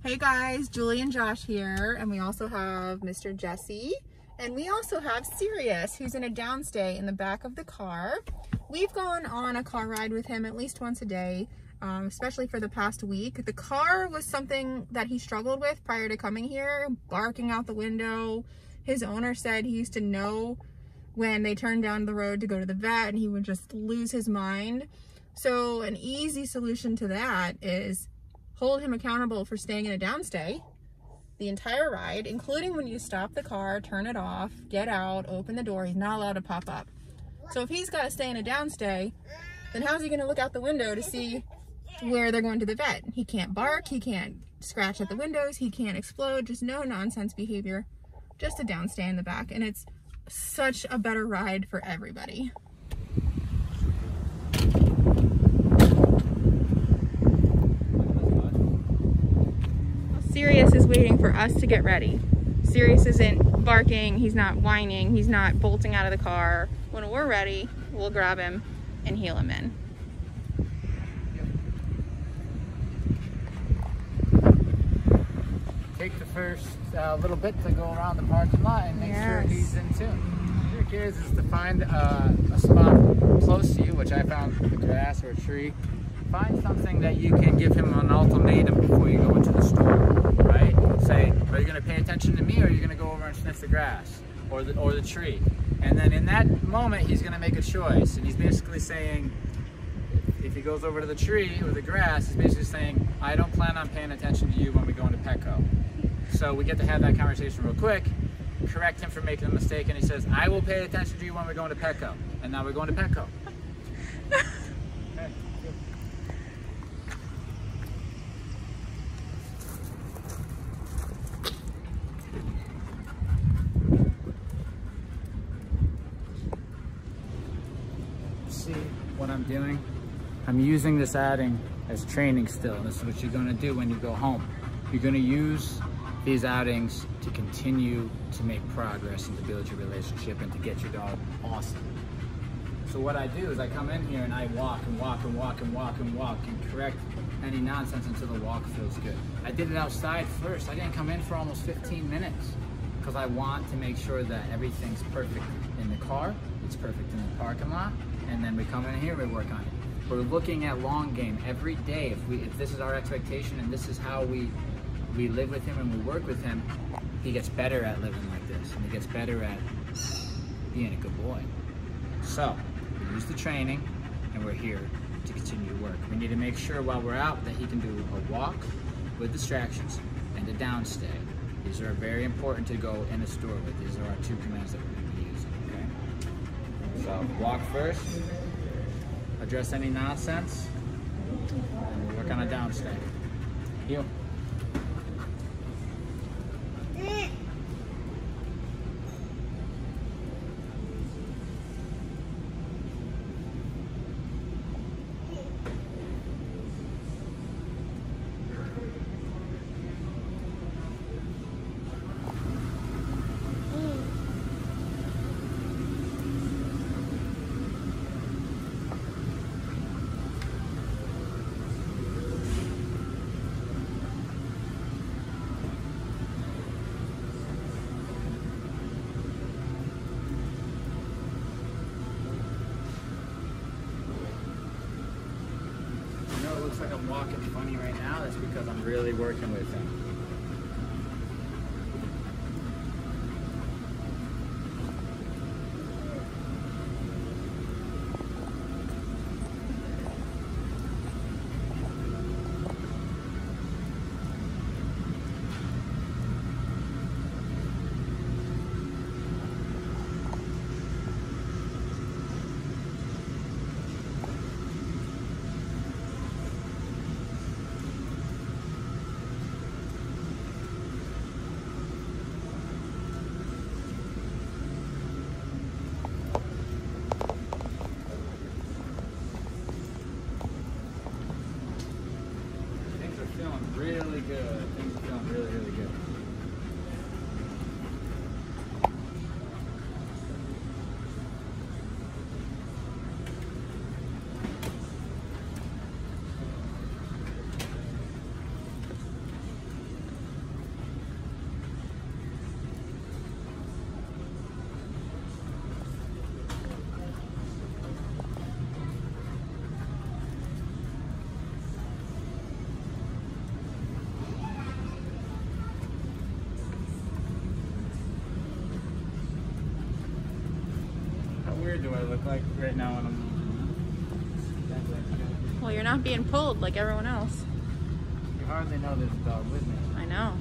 Hey guys, Julie and Josh here, and we also have Mr. Jesse, and we also have Sirius, who's in a downstay in the back of the car. We've gone on a car ride with him at least once a day, especially for the past week. The car was something that he struggled with prior to coming here, barking out the window. His owner said he used to know when they turned down the road to go to the vet and he would just lose his mind. So an easy solution to that is hold him accountable for staying in a downstay the entire ride, including when you stop the car, turn it off, get out, open the door. He's not allowed to pop up. So if he's got to stay in a downstay, then how's he going to look out the window to see where they're going to the vet? He can't bark, he can't scratch at the windows, he can't explode, just no nonsense behavior, just a downstay in the back. And it's such a better ride for everybody. Sirius is waiting for us to get ready. Sirius isn't barking, he's not whining, he's not bolting out of the car. When we're ready, we'll grab him and heel him in. Take the first little bit to go around the parking lot and make sure he's in tune. The trick is to find a spot close to you, which I found the grass or a tree. Find something that you can give him an ultimatum before you go into the store, right? Say, are you going to pay attention to me, or are you going to go over and sniff the grass or the tree? And then in that moment, he's going to make a choice. And he's basically saying, if he goes over to the tree or the grass, he's basically saying, I don't plan on paying attention to you when we go into Petco. So we get to have that conversation real quick, correct him for making a mistake, and he says, I will pay attention to you when we're going to Petco. And now we're going to Petco. Okay. See what I'm doing? I'm using this outing as training still. This is what you're going to do when you go home. You're going to use these outings to continue to make progress and to build your relationship and to get your dog awesome. So what I do is I come in here and I walk and walk and walk and walk and walk and correct any nonsense until the walk feels good. I did it outside first. I didn't come in for almost 15 minutes because I want to make sure that everything's perfect in the car, it's perfect in the parking lot, and then we come in here, we work on it. We're looking at long game every day. If this is our expectation and this is how we live with him and we work with him, he gets better at living like this, and he gets better at being a good boy. So we use the training, and we're here to continue to work. We need to make sure while we're out that he can do a walk with distractions and a downstay. These are very important to go in a store with. These are our two commands that we're going to be using, okay? So walk first, address any nonsense, and we'll work on a downstay. Heel. Looks like I'm walking funny right now. That's because I'm really working with him. Really good. Things are feeling really, really good. weird do I look like right now when I'm... Well, you're not being pulled like everyone else. You hardly know there's a dog with me. I know.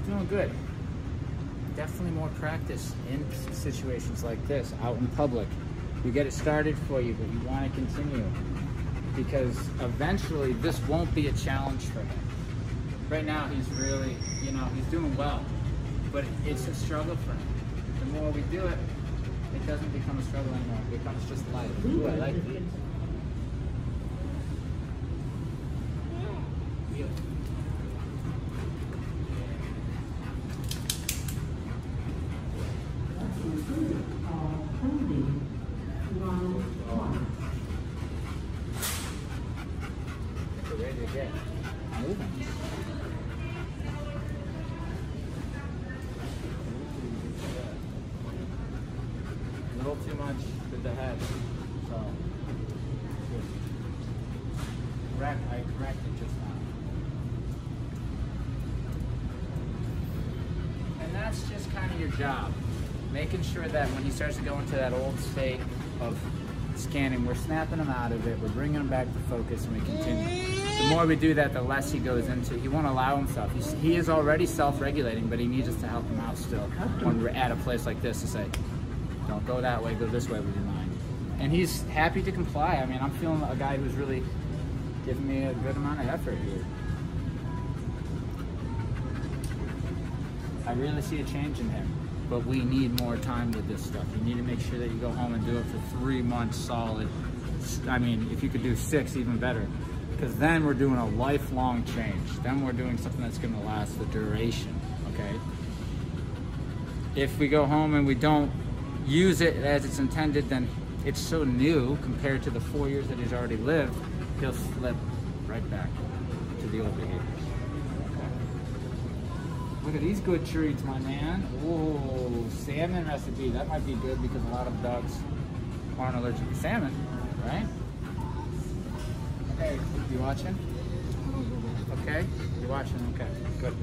Doing good. Definitely more practice in situations like this, out in public. You get it started for you, but you want to continue because eventually this won't be a challenge for him. Right now he's really, you know, he's doing well, but it's a struggle for him. The more we do it, it doesn't become a struggle anymore. It becomes just life. Ooh, I like these. Ready to get moving. A little too much with the head, so I corrected just now. And that's just kind of your job, making sure that when he starts to go into that old state of scanning, we're snapping him out of it, we're bringing him back to focus, and we continue. The more we do that, the less he goes into, he won't allow himself. He is already self-regulating, but he needs us to help him out still when we're at a place like this to say, don't go that way, go this way with your mind. And he's happy to comply. I mean, I'm feeling a guy who's really giving me a good amount of effort here. I really see a change in him, but we need more time with this stuff. You need to make sure that you go home and do it for 3 months solid. I mean, if you could do 6, even better. Because then we're doing a lifelong change. Then we're doing something that's gonna last the duration, okay? If we go home and we don't use it as it's intended, then it's so new compared to the 4 years that he's already lived, he'll slip right back to the old behaviors. Okay. Look at these good treats, my man. Oh, salmon recipe. That might be good because a lot of dogs aren't allergic to salmon, right? Hey, you watching? Okay, you're watching, okay, good.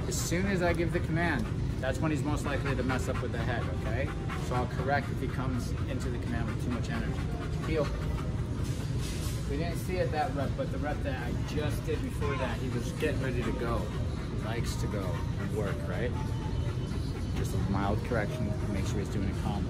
As soon as I give the command, that's when he's most likely to mess up with the head, okay? So I'll correct if he comes into the command with too much energy. Heel. We didn't see it that rep, but the rep that I just did before that, he was getting ready to go. He likes to go and work, right? Just a mild correction to make sure he's doing it calmly.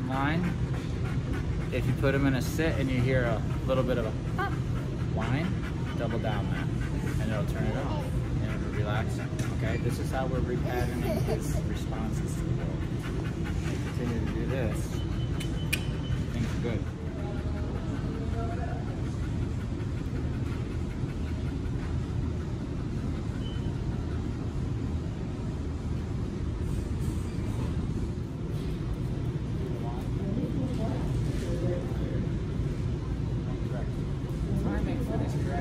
Line. If you put them in a sit and you hear a little bit of a whine, double down that and it'll turn it off and it'll relax. Okay, this is how we're repatterning his responses to the world. Continue to do this, things are good.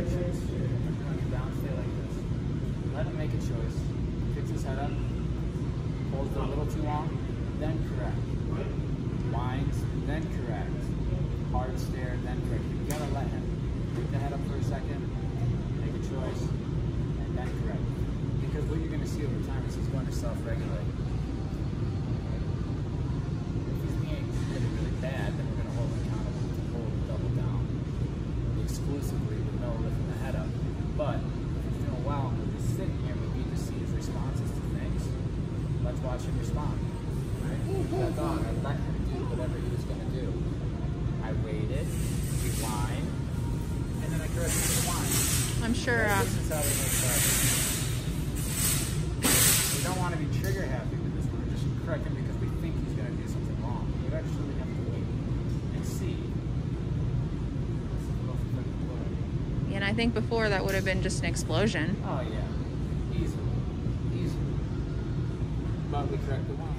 directions. On your down stay like this. Let him make a choice. Picks his head up, holds it a little too long, then correct. Winds, then correct. Hard stare, then correct. You gotta let him pick the head up for a second, make a choice, and then correct. Because what you're gonna see over time is he's going to self-regulate. If he's being really, really bad, then we're gonna hold him accountable to hold double down exclusively with no lifting the head up. But if he's doing well, we're just sitting here, we need to see his responses to things. Let's watch him respond. Right? That dog, I let him do whatever he was gonna do. I waited, we whined, and then I corrected the whine. I'm sure. This is how they make progress. We don't want to be trigger happy with this. We're just correcting because we think he's going to do something wrong. We actually have to wait and see. And I think before that would have been just an explosion. Oh yeah, easily. But we correct the whine.